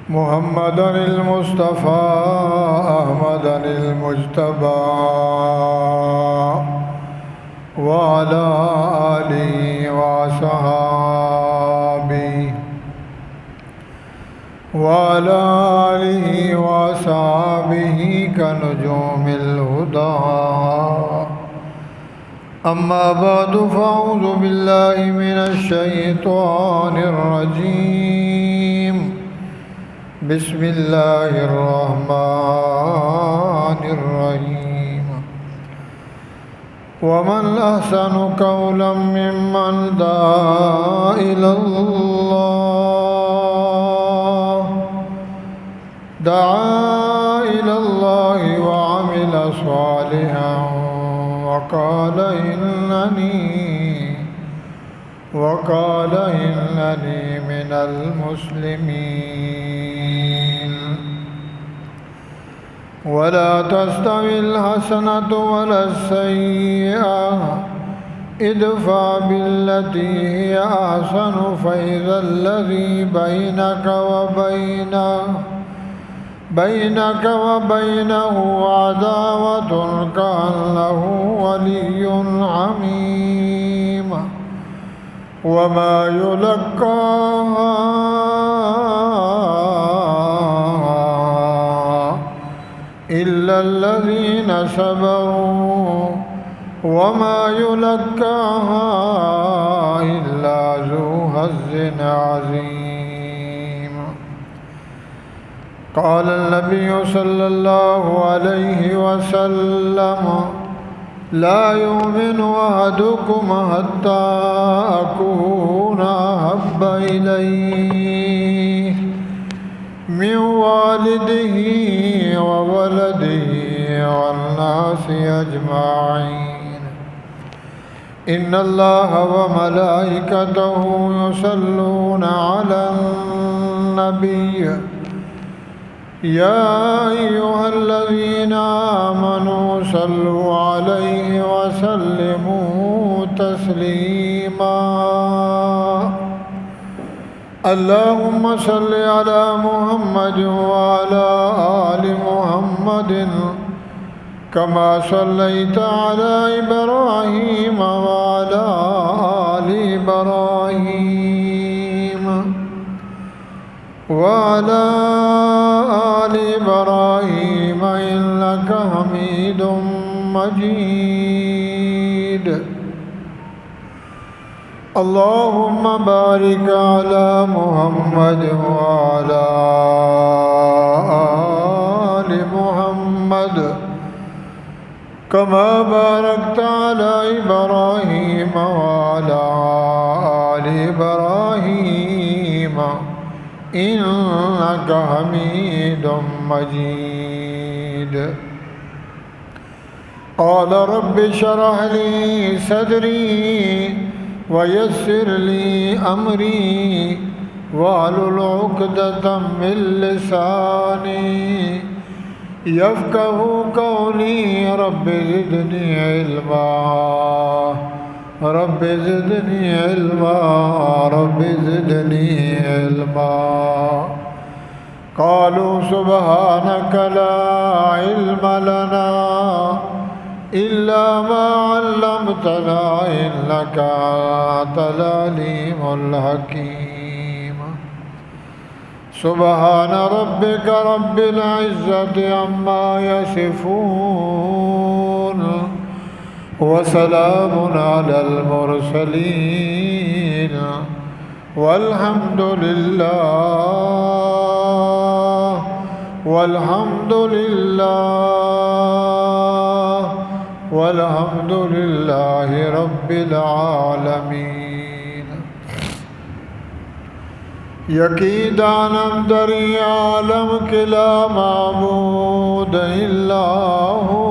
محمدا المصطفى أحمدا المجتبى وعلى آله وصحبه كنجوم الهدى. أما بعد فأعوذ بالله من الشيطان الرجيم. بسم الله الرحمن الرحيم. ومن أحسن قولا ممن دعا إلى الله وعمل صالحا وقال إنني من المسلمين. ولا تستوي الحسنة ولا السيئة، ادفع بالتي هي أحسن فإذا الذي بينك وبينه عداوة كأنه ولي حميم. وما يلقاها إلا الذين صبروا وما يلقاها إلا ذو حظ عظيم. قال النبي صلى الله عليه وسلم: لا يؤمن أحدكم حتى أكون أحب إليه من والده وولده والناس أجمعين. إن الله وملائكته يصلون على النبي يا أيها الذين آمنوا صلوا عليه وسلموا تسليما. اللهم صل على محمد وعلى آل محمد كما صليت على إبراهيم وعلى آل إبراهيم وعلى آل إبراهيم إنك حميد مجيد. اللهم بارك على محمد وعلى آل محمد كما باركت على إبراهيم وعلى آل إبراهيم إنك حميد مجيد. قال رب اشرح لي صدري ويسر لي أمري واحلل عقدة من لساني يفقهوا قولي. رب زدني علما رب زدني علما رب زدني علما. قالوا سبحانك لا علم لنا إلا ما علمتنا إنك أنت العليم الحكيم. سبحان ربك رب العزة عما يصفون وسلام على المرسلين والحمد لله رب العالمين. یقین دانم در عالم کے لا معبود الا ہو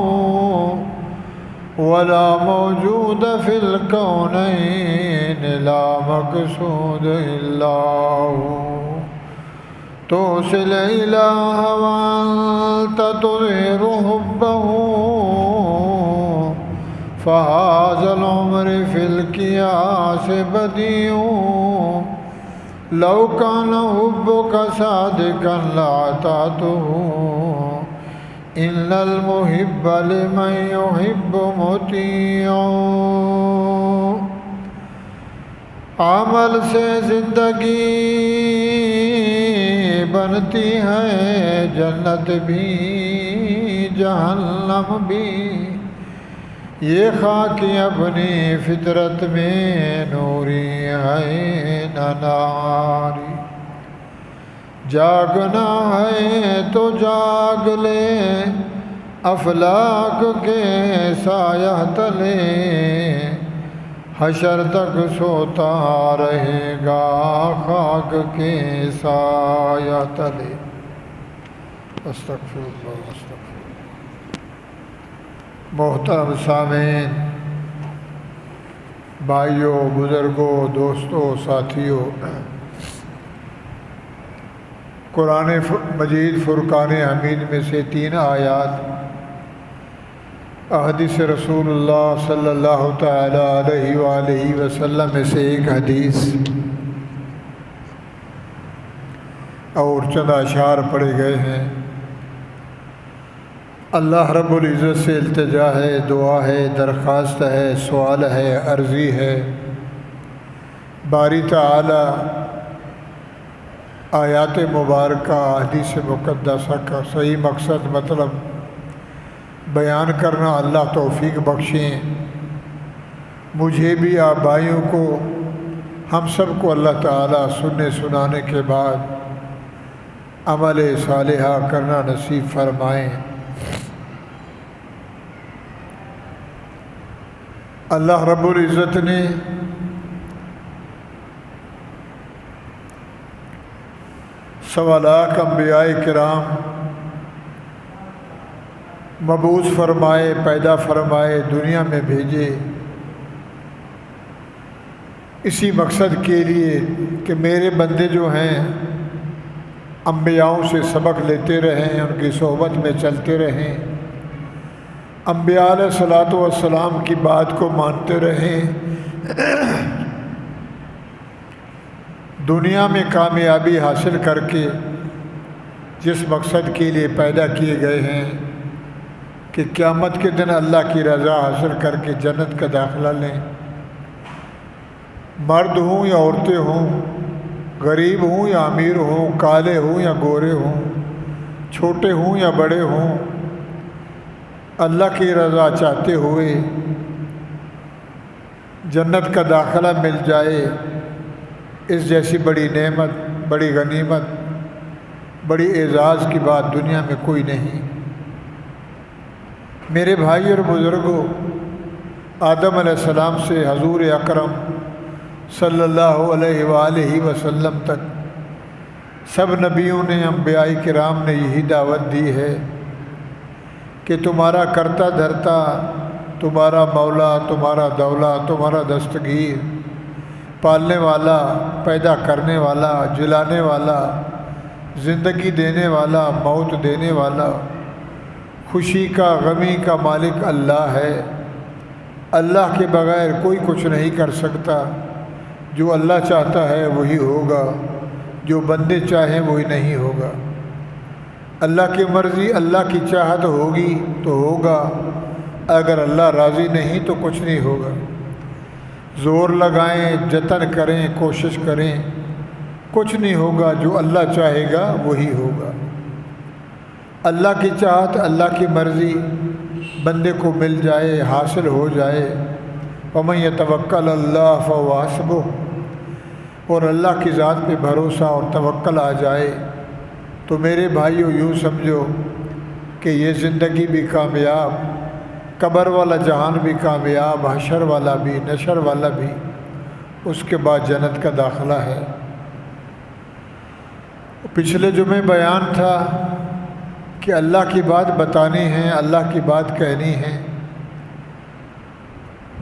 ولا موجود فی الکونین لا مقصود الا ہو. توصل الہ وانت تظہر حبہ فهذا العمر في القياس بديع لو کان حبک صادقا لأطعته ان المحب لمن يحب مطیع۔ عمل سے زندگی بنتی ہے جنت بھی جہنم بھی، یہ خاکی اپنی فطرت میں نوری ہے نہ ناری۔ جاگنا ہے تو جاگ لے افلاک کے سایہ تلے، حشر تک سوتا رہے گا خاک کے سایہ تلے۔ استغفر اللہ استغفر اللہ۔ محترم سامعین، بھائیوں، بزرگوں، دوستوں، ساتھیوں، قرآن مجید فرقان حمید میں سے 3 آیات، احادیث رسول اللہ صلی اللہ تعالی علیہ وآلہ وسلم میں سے ایک حدیث اور چند اشعار پڑھے گئے ہیں۔ اللہ رب العزت سے التجا ہے، دعا ہے، درخواست ہے، سوال ہے، عرضی ہے، باری تعالی آیات مبارکہ احادیث مقدسہ کا صحیح مقصد مطلب بیان کرنا اللہ توفیق بخشیں۔ مجھے بھی، آپ بھائیوں کو، ہم سب کو اللہ تعالیٰ سننے سنانے کے بعد عمل صالحہ کرنا نصیب فرمائیں۔ اللہ رب العزت نے سوا لاکھ انبیاء کرام مبعوث فرمائے، پیدا فرمائے، دنیا میں بھیجے، اسی مقصد کے لیے کہ میرے بندے جو ہیں انبیاؤں سے سبق لیتے رہیں، ان کی صحبت میں چلتے رہیں، انبیاء علیہ الصلوۃ والسلام کی بات کو مانتے رہیں، دنیا میں کامیابی حاصل کر کے جس مقصد کے لیے پیدا کیے گئے ہیں کہ قیامت کے دن اللہ کی رضا حاصل کر کے جنت کا داخلہ لیں۔ مرد ہوں یا عورتیں ہوں، غریب ہوں یا امیر ہوں، کالے ہوں یا گورے ہوں، چھوٹے ہوں یا بڑے ہوں، اللہ کی رضا چاہتے ہوئے جنت کا داخلہ مل جائے، اس جیسی بڑی نعمت، بڑی غنیمت، بڑی اعزاز کی بات دنیا میں کوئی نہیں۔ میرے بھائی اور بزرگوں، آدم علیہ السلام سے حضور اکرم صلی اللہ علیہ وآلہ وسلم تک سب نبیوں نے، انبیاء کرام نے یہی دعوت دی ہے کہ تمہارا کرتا دھرتا، تمہارا مولا، تمہارا دولا، تمہارا دستگیر، پالنے والا، پیدا کرنے والا، جلانے والا، زندگی دینے والا، موت دینے والا، خوشی کا، غمی کا مالک اللہ ہے۔ اللہ کے بغیر کوئی کچھ نہیں کر سکتا۔ جو اللہ چاہتا ہے وہی ہوگا، جو بندے چاہیں وہی نہیں ہوگا۔ اللہ کی مرضی، اللہ کی چاہت ہوگی تو ہوگا، اگر اللہ راضی نہیں تو کچھ نہیں ہوگا۔ زور لگائیں، جتن کریں، کوشش کریں، کچھ نہیں ہوگا۔ جو اللہ چاہے گا وہی ہوگا۔ اللہ کی چاہت، اللہ کی مرضی بندے کو مل جائے، حاصل ہو جائے، وَمَن يَتَوَكَّلْ اللَّهَ فَهُوَ حَسْبُهُ، اور اللہ کی ذات پہ بھروسہ اور توکل آ جائے تو میرے بھائیو یوں سمجھو کہ یہ زندگی بھی کامیاب، قبر والا جہان بھی کامیاب، حشر والا بھی، نشر والا بھی، اس کے بعد جنت کا داخلہ ہے۔ پچھلے جمعے بیان تھا کہ اللہ کی بات بتانی ہے، اللہ کی بات کہنی ہے،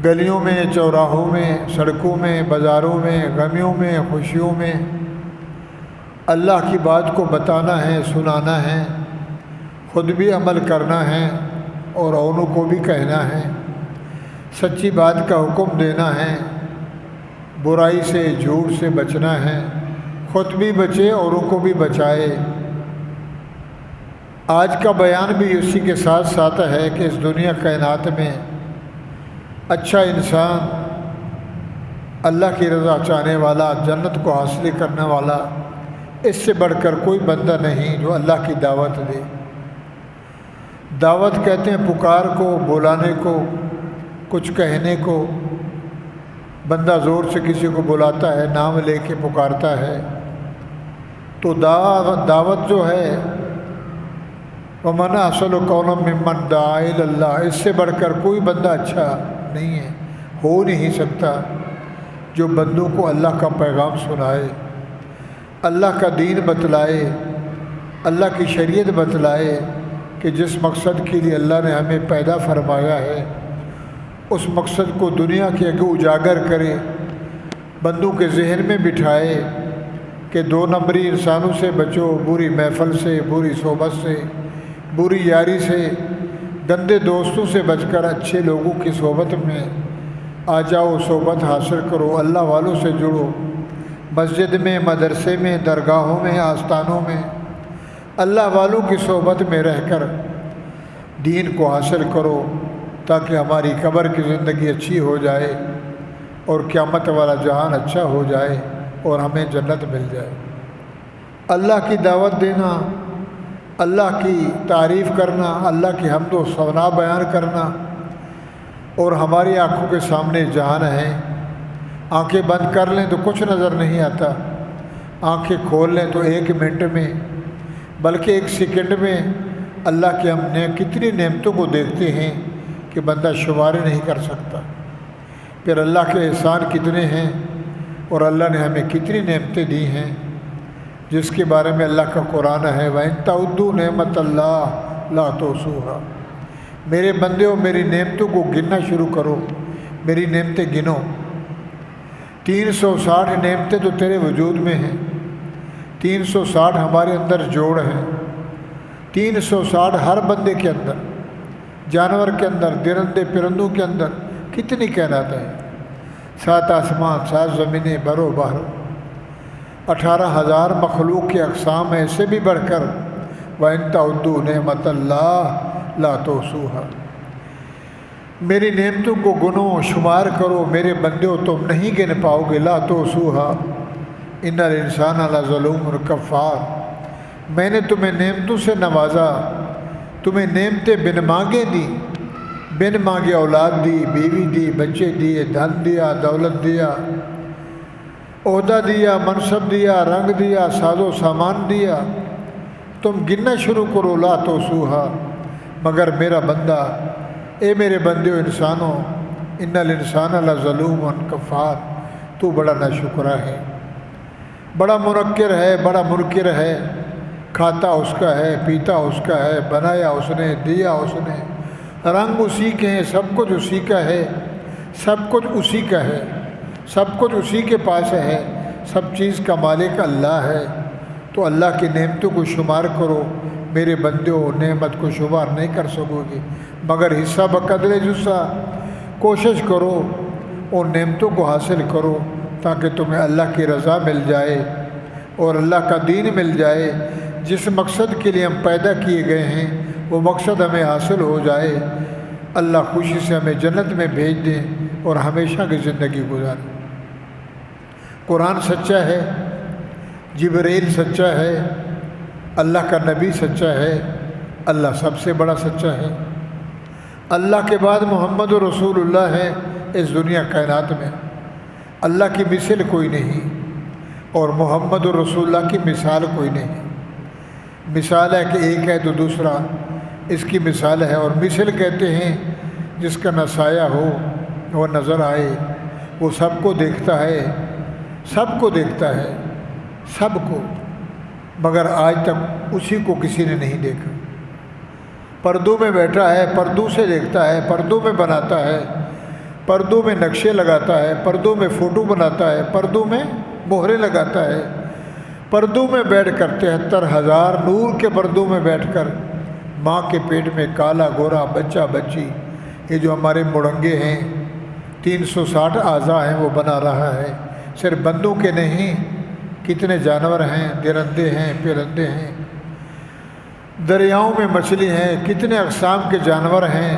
گلیوں میں، چوراہوں میں، سڑکوں میں، بازاروں میں، غمیوں میں، خوشیوں میں اللہ کی بات کو بتانا ہے، سنانا ہے، خود بھی عمل کرنا ہے اور اوروں کو بھی کہنا ہے، سچی بات کا حکم دینا ہے، برائی سے، جھوٹ سے بچنا ہے، خود بھی بچے اوروں کو بھی بچائے۔ آج کا بیان بھی اسی کے ساتھ ساتھ ہے کہ اس دنیا کائنات میں اچھا انسان، اللہ کی رضا چاہنے والا، جنت کو حاصل کرنے والا، اس سے بڑھ کر کوئی بندہ نہیں جو اللہ کی دعوت دے۔ دعوت کہتے ہیں پکار کو، بلانے کو، کچھ کہنے کو۔ بندہ زور سے کسی کو بلاتا ہے، نام لے کے پکارتا ہے، تو دعوت جو ہے وَمَنْ أَحْسَنُ قَوْلًا مِّمَّنْ دَعَا إِلَى اللَّهِ، اس سے بڑھ کر کوئی بندہ اچھا نہیں ہے، ہو نہیں سکتا جو بندوں کو اللہ کا پیغام سنائے، اللہ کا دین بتلائے، اللہ کی شریعت بتلائے کہ جس مقصد کے لیے اللہ نے ہمیں پیدا فرمایا ہے اس مقصد کو دنیا کے آگے اجاگر کرے، بندوں کے ذہن میں بٹھائے کہ 2 نمبری انسانوں سے بچو، بری محفل سے، بری صحبت سے، بری یاری سے، گندے دوستوں سے بچ کر اچھے لوگوں کی صحبت میں آ جاؤ، صحبت حاصل کرو، اللہ والوں سے جڑو، مسجد میں، مدرسے میں، درگاہوں میں، آستانوں میں اللہ والوں کی صحبت میں رہ کر دین کو حاصل کرو، تاکہ ہماری قبر کی زندگی اچھی ہو جائے اور قیامت والا جہان اچھا ہو جائے اور ہمیں جنت مل جائے۔ اللہ کی دعوت دینا، اللہ کی تعریف کرنا، اللہ کی حمد و ثنا بیان کرنا، اور ہماری آنکھوں کے سامنے جہان ہے۔ آنکھیں بند کر لیں تو کچھ نظر نہیں آتا، آنکھیں کھول لیں تو 1 منٹ میں بلکہ 1 سیکنڈ میں اللہ کے ہم نے کتنی نعمتوں کو دیکھتے ہیں کہ بندہ شمار نہیں کر سکتا۔ پھر اللہ کے احسان کتنے ہیں اور اللہ نے ہمیں کتنی نعمتیں دی ہیں، جس کے بارے میں اللہ کا قرآن ہے وَإِن تَعُدُّوا نِعْمَتَ اللَّهِ لَا تُحْصُوهَا۔ میرے بندوں میری نعمتوں کو گننا شروع کرو، میری نعمتیں گنو۔ 360 نعمتیں تو تیرے وجود میں ہیں، 360 ہمارے اندر جوڑ ہیں، 360 ہر بندے کے اندر، جانور کے اندر، درندے پرندوں کے اندر، کتنی کائنات ہیں، 7 آسمان، 7 زمینیں، بر و بحر، 18,000 مخلوق کی اقسام ہیں، اس سے بھی بڑھ کر وَإِن تَعُدُّوا نِعْمَتَ اللَّهِ لَا تُحْصُوهَا۔ میری نعمتوں کو گنو، شمار کرو میرے بندوں، تم نہیں گن پاؤ گے، لا تحصوها ان الانسان لظلوم کفار۔ میں نے تمہیں نعمتوں سے نوازا، تمہیں نعمتیں بن مانگے دی، بن مانگے اولاد دی، بیوی دی، بچے دیے، دھن دیا، دولت دیا، عہدہ دیا، منصب دیا، رنگ دیا، ساز و سامان دیا، تم گننا شروع کرو لا تحصوها، مگر میرا بندہ، اے میرے بندے و انسانوں، ان الانسان لظلوم کفار، تو بڑا ناشکرا ہے، بڑا منکر ہے، بڑا منکر ہے، کھاتا اس کا ہے، پیتا اس کا ہے، بنایا اس نے، دیا اس نے، رنگ اسی کے ہیں، سب کچھ اسی کا ہے، سب کچھ اسی کا ہے، سب کچھ اسی کے پاس ہے، سب چیز کا مالک اللہ ہے۔ تو اللہ کی نعمتوں کو شمار کرو میرے بندوں، نعمت کو شمار نہیں کر سکو گے، مگر حصہ بقدر جزا کوشش کرو، ان نعمتوں کو حاصل کرو تاکہ تمہیں اللہ کی رضا مل جائے اور اللہ کا دین مل جائے، جس مقصد کے لیے ہم پیدا کیے گئے ہیں وہ مقصد ہمیں حاصل ہو جائے، اللہ خوشی سے ہمیں جنت میں بھیج دیں اور ہمیشہ کی زندگی گزارے۔ قرآن سچا ہے، جبرائیل سچا ہے، اللہ کا نبی سچا ہے، اللہ سب سے بڑا سچا ہے۔ اللہ کے بعد محمد رسول اللہ ہے اس دنیا کائنات میں، اللہ کی مثل کوئی نہیں اور محمد رسول اللہ کی مثال کوئی نہیں۔ مثال ہے کہ ایک ہے تو دوسرا اس کی مثال ہے، اور مثل کہتے ہیں جس کا نہ سایہ ہو وہ نظر آئے، وہ سب کو دیکھتا ہے، سب کو دیکھتا ہے، سب کو، مگر آج تک اسی کو کسی نے نہیں دیکھا۔ پردوں میں بیٹھا ہے، پردوں سے دیکھتا ہے، پردوں میں بناتا ہے، پردوں میں نقشے لگاتا ہے، پردوں میں فوٹو بناتا ہے، پردوں میں مہرے لگاتا ہے، پردوں میں بیٹھ کر 73,000 نور کے پردوں میں بیٹھ کر ماں کے پیٹ میں کالا گورا بچہ بچی، یہ جو ہمارے مڑنگے ہیں 360 اعضاء ہیں وہ بنا رہا ہے، صرف بندوں کے نہیں، کتنے جانور ہیں، درندے ہیں، پرندے ہیں، دریاؤں میں مچھلی ہیں، کتنے اقسام کے جانور ہیں،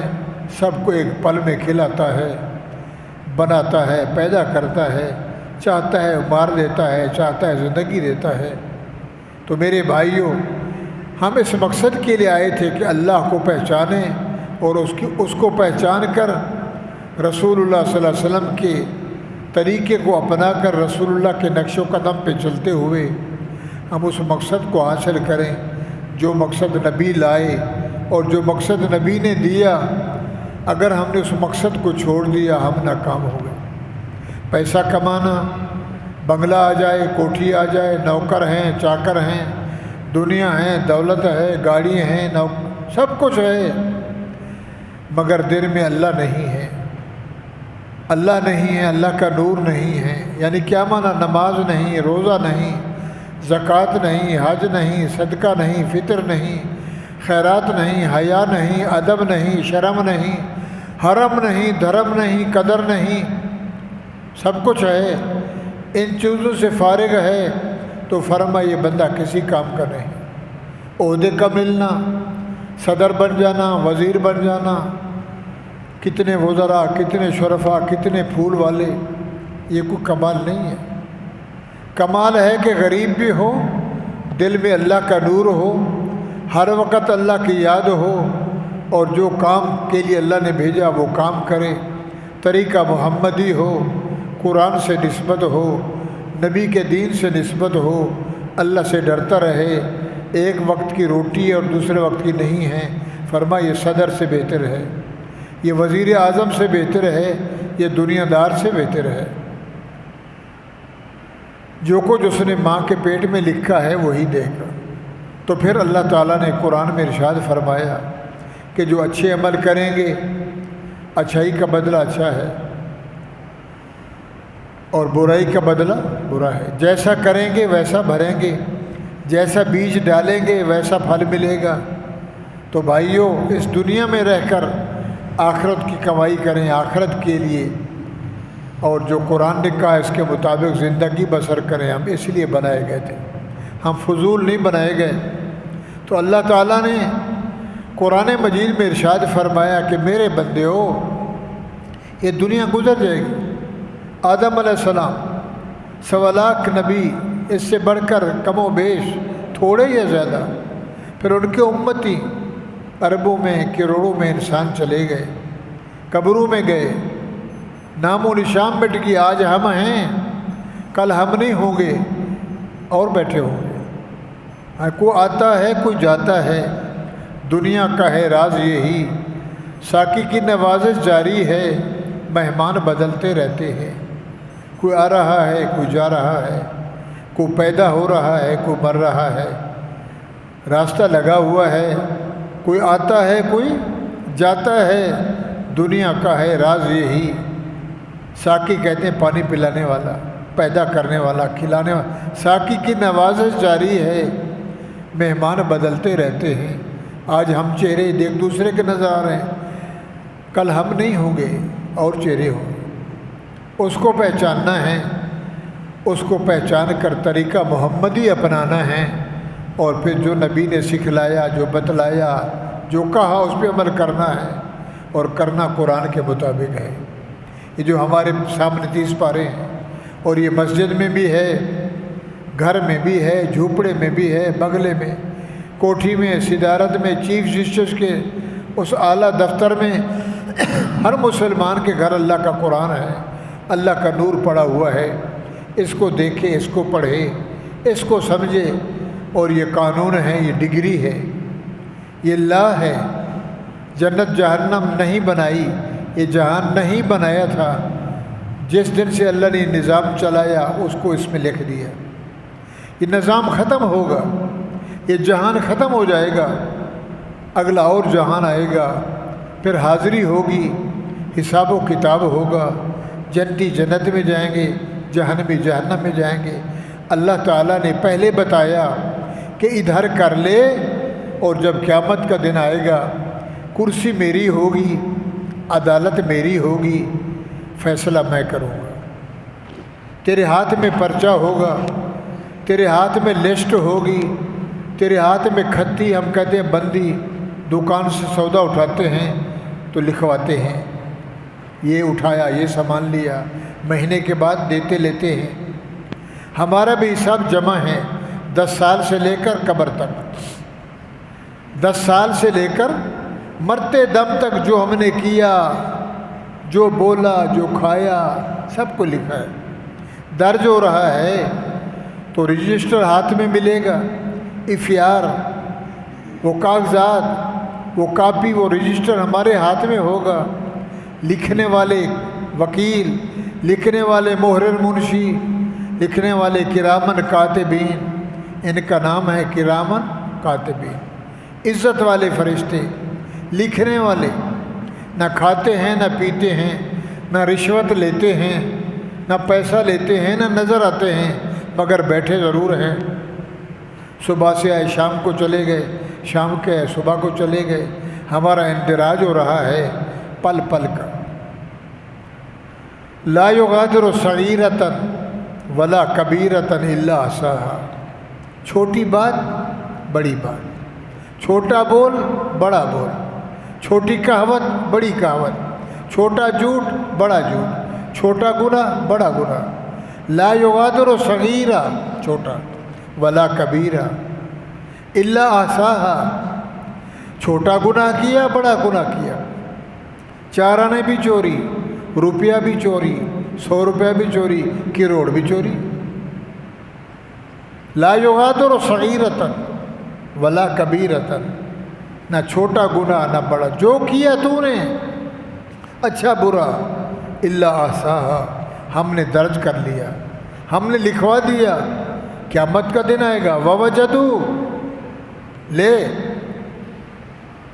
سب کو ایک پل میں کھلاتا ہے، بناتا ہے، پیدا کرتا ہے، چاہتا ہے مار دیتا ہے، چاہتا ہے زندگی دیتا ہے۔ تو میرے بھائیوں، ہم اس مقصد کے لیے آئے تھے کہ اللہ کو پہچانیں اور اس کو پہچان کر رسول اللہ صلی اللہ علیہ وسلم کے طریقے کو اپنا کر رسول اللہ کے نقش و قدم پہ چلتے ہوئے ہم اس مقصد کو حاصل کریں جو مقصد نبی لائے اور جو مقصد نبی نے دیا۔ اگر ہم نے اس مقصد کو چھوڑ دیا ہم ناکام ہو گئے۔ پیسہ کمانا، بنگلہ آ جائے، کوٹھی آ جائے، نوکر ہیں، چاکر ہیں، دنیا ہے، دولت ہے، گاڑی ہیں، سب کچھ ہے، مگر دل میں اللہ نہیں ہے، اللہ نہیں ہے، اللہ کا نور نہیں ہے۔ یعنی کیا معنی؟ نماز نہیں، روزہ نہیں، زکوٰۃ نہیں، حج نہیں، صدقہ نہیں، فطر نہیں، خیرات نہیں، حیا نہیں، ادب نہیں، شرم نہیں، حرم نہیں، دھرم نہیں، قدر نہیں، سب کچھ ہے، ان چیزوں سے فارغ ہے تو فرما یہ بندہ کسی کام کا نہیں۔ عہدے کا ملنا، صدر بن جانا، وزیر بن جانا، کتنے وزراء، کتنے شرفاء، کتنے پھول والے، یہ کوئی کمال نہیں ہے۔ کمال ہے کہ غریب بھی ہو، دل میں اللہ کا نور ہو، ہر وقت اللہ کی یاد ہو، اور جو کام کے لیے اللہ نے بھیجا وہ کام کرے، طریقہ محمدی ہو، قرآن سے نسبت ہو، نبی کے دین سے نسبت ہو، اللہ سے ڈرتا رہے، ایک وقت کی روٹی اور دوسرے وقت کی نہیں ہے، فرمایا یہ صدر سے بہتر ہے، یہ وزیر اعظم سے بہتر ہے، یہ دنیا دار سے بہتر ہے۔ جو کچھ اس نے ماں کے پیٹ میں لکھا ہے وہی دے گا۔ تو پھر اللہ تعالیٰ نے قرآن میں ارشاد فرمایا کہ جو اچھے عمل کریں گے اچھائی کا بدلہ اچھا ہے اور برائی کا بدلہ برا ہے، جیسا کریں گے ویسا بھریں گے، جیسا بیج ڈالیں گے ویسا پھل ملے گا۔ تو بھائیوں، اس دنیا میں رہ کر آخرت کی کمائی کریں، آخرت کے لیے، اور جو قرآن نے کہا اس کے مطابق زندگی بسر کریں۔ ہم اس لیے بنائے گئے تھے، ہم فضول نہیں بنائے گئے۔ تو اللہ تعالیٰ نے قرآن مجید میں ارشاد فرمایا کہ میرے بندیو، یہ دنیا گزر جائے گی۔ آدم علیہ السلام، 1.25 لاکھ نبی، اس سے بڑھ کر کم و بیش تھوڑے یا زیادہ، پھر ان کے امتی اربوں میں، کروڑوں میں انسان چلے گئے، قبروں میں گئے، نام و نشان مٹ گئی۔ آج ہم ہیں، کل ہم نہیں ہوں گے اور بیٹھے ہوں گے۔ کوئی آتا ہے، کوئی جاتا ہے، دنیا کا ہے راز یہی، ساقی کی نوازش جاری ہے، مہمان بدلتے رہتے ہیں۔ کوئی آ رہا ہے، کوئی جا رہا ہے، کوئی پیدا ہو رہا ہے، کوئی مر رہا ہے، راستہ لگا ہوا ہے، کوئی آتا ہے، کوئی جاتا ہے، دنیا کا ہے راز یہی۔ ساقی کہتے ہیں پانی پلانے والا، پیدا کرنے والا، کھلانے والا۔ ساقی کی نوازش جاری ہے، مہمان بدلتے رہتے ہیں۔ آج ہم چہرے ایک دوسرے کے نظر آ رہے ہیں، کل ہم نہیں ہوں گے اور چہرے ہوں گے۔ اس کو پہچاننا ہے، اس کو پہچان کر طریقہ محمدی اپنانا ہے، اور پھر جو نبی نے سکھلایا، جو بتلایا، جو کہا اس پہ عمل کرنا ہے، اور کرنا قرآن کے مطابق ہے۔ یہ جو ہمارے سامنے 30 پارے ہیں، اور یہ مسجد میں بھی ہے، گھر میں بھی ہے، جھوپڑے میں بھی ہے، بنگلے میں، کوٹھی میں، صدارت میں، چیف جسٹس کے اس اعلیٰ دفتر میں، ہر مسلمان کے گھر اللہ کا قرآن ہے، اللہ کا نور پڑا ہوا ہے۔ اس کو دیکھے، اس کو پڑھے، اس کو سمجھے، اور یہ قانون ہے، یہ ڈگری ہے، یہ لا ہے۔ جنت جہنم نہیں بنائی، یہ جہان نہیں بنایا تھا، جس دن سے اللہ نے نظام چلایا اس کو اس میں لکھ دیا۔ یہ نظام ختم ہوگا، یہ جہان ختم ہو جائے گا، اگلا اور جہان آئے گا، پھر حاضری ہوگی، حساب و کتاب ہوگا، جنتی جنت میں جائیں گے، جہنمی جہنم میں جائیں گے۔ اللہ تعالیٰ نے پہلے بتایا کہ ادھر کر لے، اور جب قیامت کا دن آئے گا کرسی میری ہوگی، عدالت میری ہوگی، فیصلہ میں کروں گا، تیرے ہاتھ میں پرچہ ہوگا، تیرے ہاتھ میں لسٹ ہوگی، تیرے ہاتھ میں کھتی، ہم کہتے ہیں بندی، دکان سے سودا اٹھاتے ہیں تو لکھواتے ہیں، یہ اٹھایا، یہ سامان لیا، مہینے کے بعد دیتے لیتے ہیں۔ ہمارا بھی حساب جمع ہے 10 سال سے لے کر قبر تک، 10 سال سے لے کر مرتے دم تک جو ہم نے کیا، جو بولا، جو کھایا، سب کو لکھا ہے، درج ہو رہا ہے۔ تو رجسٹر ہاتھ میں ملے گا، ایفیار، وہ کاغذات، وہ کاپی، وہ رجسٹر ہمارے ہاتھ میں ہوگا۔ لکھنے والے وکیل، لکھنے والے محرر منشی، لکھنے والے کرامن کاتبین، ان کا نام ہے کرامن کاتبین، عزت والے فرشتے، لکھنے والے، نہ کھاتے ہیں نہ پیتے ہیں، نہ رشوت لیتے ہیں، نہ پیسہ لیتے ہیں، نہ نظر آتے ہیں، مگر بیٹھے ضرور ہیں۔ صبح سے آئے شام کو چلے گئے، شام کے آئے صبح کو چلے گئے، ہمارا اندراج ہو رہا ہے پل پل کا۔ لا یغادر صغیرۃ ولا کبیرۃ الا احصاھا، چھوٹی بات بڑی بات، چھوٹا بول بڑا بول، چھوٹی کہاوت بڑی کہاوت، چھوٹا جھوٹ بڑا جھوٹ، چھوٹا گناہ بڑا گناہ، لا یغادر صغیرہ چھوٹا ولا کبیرہ الا احصاھا، چھوٹا گناہ کیا بڑا گناہ کیا، 4 آنے بھی چوری، روپیہ بھی چوری، 100 روپیہ بھی چوری، کروڑ بھی چوری۔ لا یغادر صغیرۃ ولا کبیرۃ، نہ چھوٹا گناہ نہ بڑا، جو کیا تو نے اچھا برا، الا احصاھا، ہم نے درج کر لیا، ہم نے لکھوا دیا۔ قیامت کا دن آئے گا، ووجدوا، لے،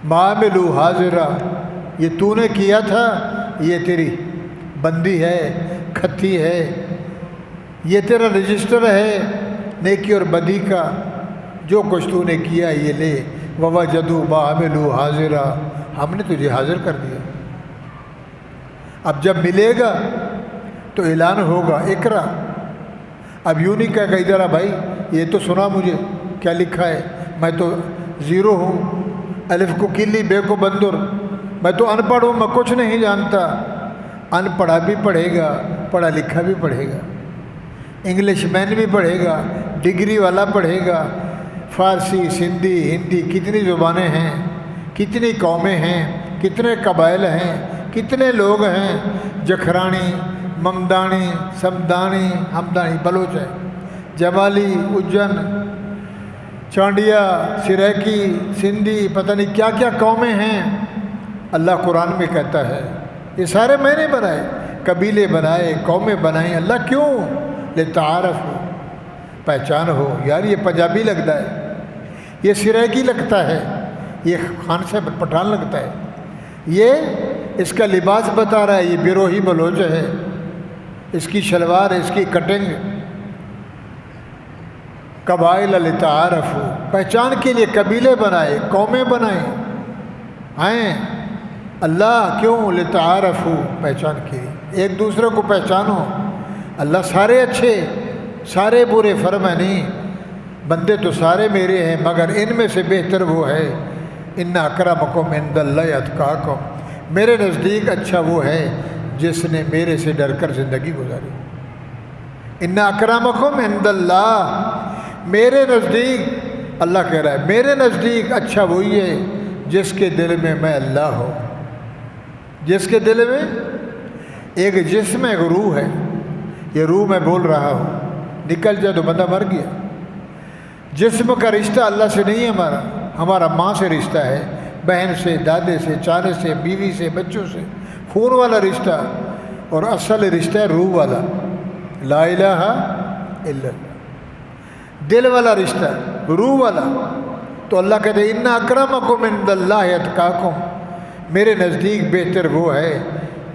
ما عملوا حاضرا، یہ تو نے کیا تھا، یہ تیری بندی ہے، کھتی ہے، یہ تیرا رجسٹر ہے نیکی اور بدی کا، جو کچھ تو نے کیا یہ لے، ووجدوا ما عملوا حاضرا، ہم نے تجھے حاضر کر دیا۔ اب جب ملے گا تو اعلان ہوگا، اقرا، اب یوں نہیں کہے گا ادھر آ بھائی یہ تو سنا مجھے کیا لکھا ہے، میں تو زیرو ہوں، الف کو کلی بے کو بندر، میں تو ان پڑھ ہوں، میں کچھ نہیں جانتا۔ ان پڑھا بھی پڑھے گا، پڑھا لکھا بھی پڑھے گا، انگلش مین بھی پڑھے گا، ڈگری والا پڑھے گا، فارسی، سندھی، ہندی، کتنی زبانیں ہیں، کتنی قومیں ہیں، کتنے قبائل ہیں، کتنے لوگ ہیں، جکھرانی، ممدانی، سمدانی، ہمدانی، بلوچ ہے، جمالی، اجن، چانڈیا، سریکی، سندھی، پتہ نہیں کیا کیا قومیں ہیں۔ اللہ قرآن میں کہتا ہے یہ سارے میں نے بنائے، قبیلے بنائے، قومیں بنائیں۔ اللہ کیوں؟ لتعارف ہو، پہچان ہو، یار یہ پنجابی لگتا ہے، یہ سریکی لگتا ہے، یہ خان صاحب پٹھان لگتا ہے، یہ اس کا لباس بتا رہا ہے، یہ بیروہی بلوچ ہے، اس کی شلوار، اس کی کٹنگ۔ قبائل لتعارف ہو، پہچان کے لیے قبیلے بنائے، قومیں بنائیں ہیں۔ اللہ کیوں؟ لتعارف ہو، پہچان کے لیے، ایک دوسرے کو پہچانو۔ اللہ سارے اچھے سارے برے فرما نہیں، بندے تو سارے میرے ہیں مگر ان میں سے بہتر وہ ہے، ان اکرمکم عند اللہ اتقاکم، میرے نزدیک اچھا وہ ہے جس نے میرے سے ڈر کر زندگی گزاری۔ ان اکرمکم عند اللہ، میرے نزدیک، اللہ کہہ رہا ہے میرے نزدیک اچھا وہی ہے جس کے دل میں میں اللہ ہوں، جس کے دل میں ایک جسم ایک روح ہے، یہ روح میں بول رہا ہوں، نکل جائے تو بندہ مر گیا۔ جسم کا رشتہ اللہ سے نہیں ہے، ہمارا ماں سے رشتہ ہے، بہن سے، دادے سے، چاچے سے، بیوی سے، بچوں سے، خون والا رشتہ، اور اصل رشتہ ہے روح والا، لا الہ الا اللہ، دل والا رشتہ، روح والا۔ تو اللہ کہتے ہیں ان اکرمکم عند اللہ اتقاکم، میرے نزدیک بہتر وہ ہے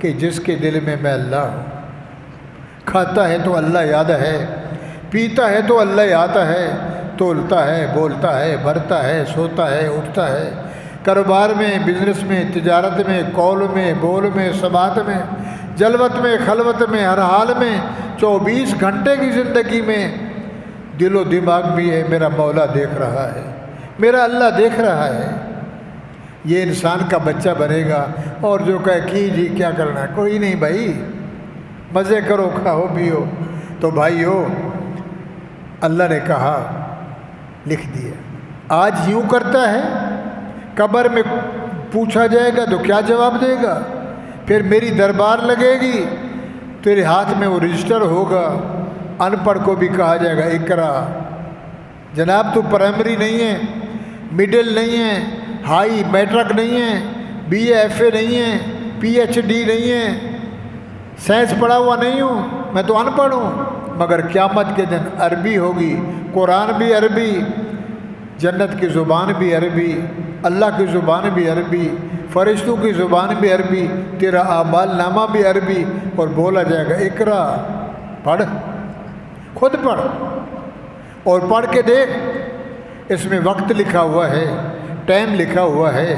کہ جس کے دل میں میں اللہ ہوں۔ کھاتا ہے تو اللہ یاد ہے، پیتا ہے تو اللہ یاد ہے، تولتا ہے، بولتا ہے، بھرتا ہے، سوتا ہے، اٹھتا ہے، کاروبار میں، بزنس میں، تجارت میں، قول میں، بول میں، سماعت میں، جلوت میں، خلوت میں، ہر حال میں، 24 گھنٹے کی زندگی میں دل و دماغ بھی ہے، میرا مولا دیکھ رہا ہے، میرا اللہ دیکھ رہا ہے۔ یہ انسان کا بچہ بنے گا اور جو کہے کی جی کیا کرنا ہے، کوئی نہیں بھائی، مزے کرو، کھاؤ پیو۔ تو بھائیو، اللہ نے کہا لکھ دیا۔ آج یوں کرتا ہے، قبر میں پوچھا جائے گا تو کیا جواب دے گا؟ پھر میری دربار لگے گی، تیرے ہاتھ میں وہ رجسٹر ہوگا، ان پڑھ کو بھی کہا جائے گا اقرا۔ جناب تو پرائمری نہیں ہے، مڈل نہیں ہے، ہائی میٹرک نہیں ہے، بی اے ایف اے نہیں ہے، پی ایچ ڈی نہیں ہے، سائنس پڑھا ہوا نہیں ہوں، میں تو ان پڑھ ہوں۔ مگر قیامت کے دن عربی ہوگی، قرآن بھی عربی، جنت کی زبان بھی عربی، اللہ کی زبان بھی عربی، فرشتوں کی زبان بھی عربی، تیرا اعمال نامہ بھی عربی، اور بولا جائے گا اقرا، پڑھ، خود پڑھ، اور پڑھ کے دیکھ، اس میں وقت لکھا ہوا ہے، ٹائم لکھا ہوا ہے،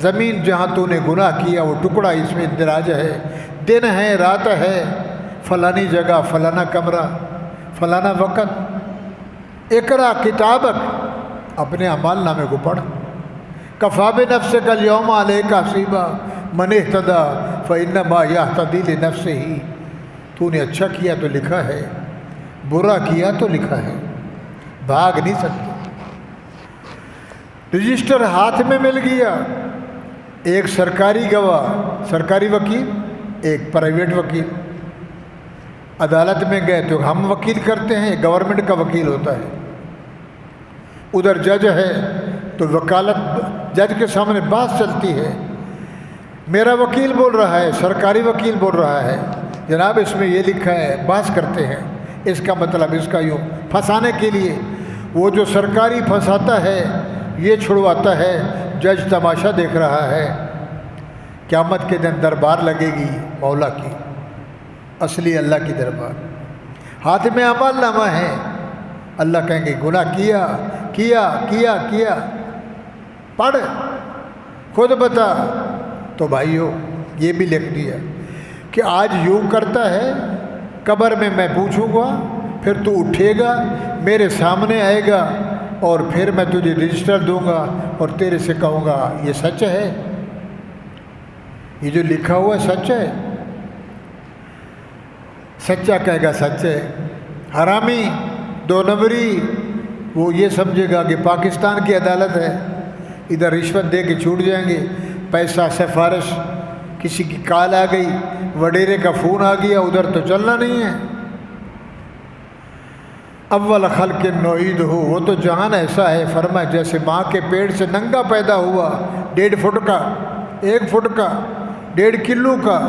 زمین جہاں تو نے گناہ کیا وہ ٹکڑا اس میں اندراج ہے، دن ہے، رات ہے، فلانی جگہ، فلانا کمرہ، فلانا وقت۔ اقرا کتابک، اپنے اعمال نامے کو پڑھ۔ کفا بنفسک الیوم علیک حسیبا من اہتدی فانما یہتدی لنفسہ۔ تو نے اچھا کیا تو لکھا ہے، برا کیا تو لکھا ہے، بھاگ نہیں سکتے۔ رجسٹر ہاتھ میں مل گیا، ایک سرکاری گواہ، سرکاری وکیل، ایک پرائیویٹ وکیل۔ عدالت میں گئے تو ہم وکیل کرتے ہیں، گورنمنٹ کا وکیل ہوتا ہے۔ ادھر جج ہے تو وکالت، جج کے سامنے بات چلتی ہے، میرا وکیل بول رہا ہے، سرکاری وکیل بول رہا ہے، جناب اس میں یہ لکھا ہے، بحث کرتے ہیں، اس کا مطلب اس کا یوں، پھنسانے کے لیے۔ وہ جو سرکاری پھنساتا ہے، یہ چھڑواتا ہے، جج تماشا دیکھ رہا ہے۔ قیامت کے دن دربار لگے گی مولا کی، اصلی اللہ کی دربار، ہاتھ میں اعمال نامہ ہے۔ اللہ کہیں گے گناہ کیا کیا کیا کیا، پڑھ، خود بتا۔ تو بھائیو، یہ بھی لکھ دیا کہ آج یوں کرتا ہے، قبر میں میں پوچھوں گا، پھر تو اٹھے گا، میرے سامنے آئے گا، اور پھر میں تجھے رجسٹر دوں گا اور تیرے سے کہوں گا یہ سچ ہے، یہ جو لکھا ہوا ہے سچ ہے۔ سچا کہے گا سچ ہے، حرامی، دو نمبری، وہ یہ سمجھے گا کہ پاکستان کی عدالت ہے، ادھر رشوت دے کے چھوٹ جائیں گے، پیسہ، سفارش، کسی کی کال آ گئی، وڈیرے کا فون آ گیا، ادھر تو چلنا نہیں ہے۔ اول خلق نعید ہو، وہ تو جہان ایسا ہے، فرمایا جیسے ماں کے پیٹ سے ننگا پیدا ہوا، 1.5 فٹ کا، 1 فٹ کا، 1.5 کلو کا،